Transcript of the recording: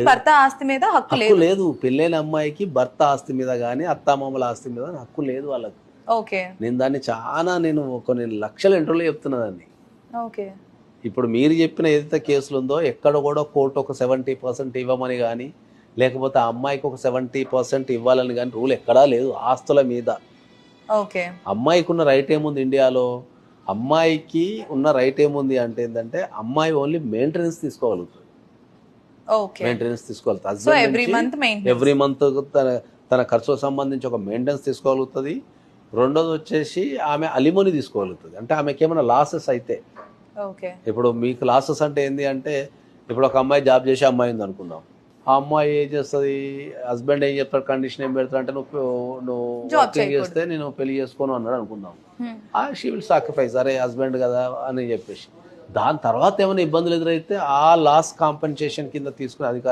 భర్త ఆస్తి మీద హక్కు హక్కు లేదు. లేదు. పెళ్ళైన అమ్మాయికి భర్త ఆస్తి మీద కానీ అత్తామామల ఆస్తి మీద హక్కు లేదు వాళ్ళకి. ఓకే. నేను దాన్ని చాలా కొన్ని లక్షల ఇంటర్వ్యూలో చెప్తున్నా దాన్ని. ఓకే. ఇప్పుడు మీరు చెప్పిన ఏదైతే కేసులు ఉందో ఎక్కడ కూడా కోర్టు ఒక 70% ఇవ్వమని కానీ లేకపోతే ఆ అమ్మాయికి ఒక 70% ఇవ్వాలని కానీ రూల్ ఎక్కడా లేదు ఆస్తుల మీద. ఓకే. అమ్మాయికి ఉన్న రైట్ ఏముంది ఇండియాలో? అమ్మాయికి ఉన్న రైట్ ఏముంది అంటే ఏంటంటే అమ్మాయి ఓన్లీ మెయింటెనెన్స్ తీసుకోగలుగుతుంది. ఓకే. మెయింటెనెన్స్ తీసుకోగలుగుతుంది. So every month maintenance. Every month తన ఖర్చులకు సంబంధించి ఒక మెయింటెనెన్స్ తీసుకోగలుగుతుంది. రెండోది వచ్చేసి ఆమె అలిమోని తీసుకోగలుగుతుంది. అంటే ఆమెకి ఏమైనా లాసెస్ అయితే, ఓకే. ఇప్పుడు మీకు లాసెస్ అంటే ఏంది అంటే, ఇప్పుడు ఒక అమ్మాయి జాబ్ చేసే అమ్మాయి ఉంది అనుకుందాం. ఆ అమ్మాయి ఏం చేస్తుంది, హస్బెండ్ ఏం చెప్తాడు, కండిషన్ ఏం పెడతాడు అంటే నువ్వు జాబ్ వర్కింగ్ చేస్తే నేను పెళ్లి చేసుకోను అన్నాడు అనుకుందాం. షీ విల్ సాక్రిఫైస్, అరే హస్బెండ్ కదా అని చెప్పేసి. దాని తర్వాత ఏమైనా ఇబ్బందులు ఎదురైతే ఆ లాస్ కాంపెన్సేషన్ కింద తీసుకునే అధికారం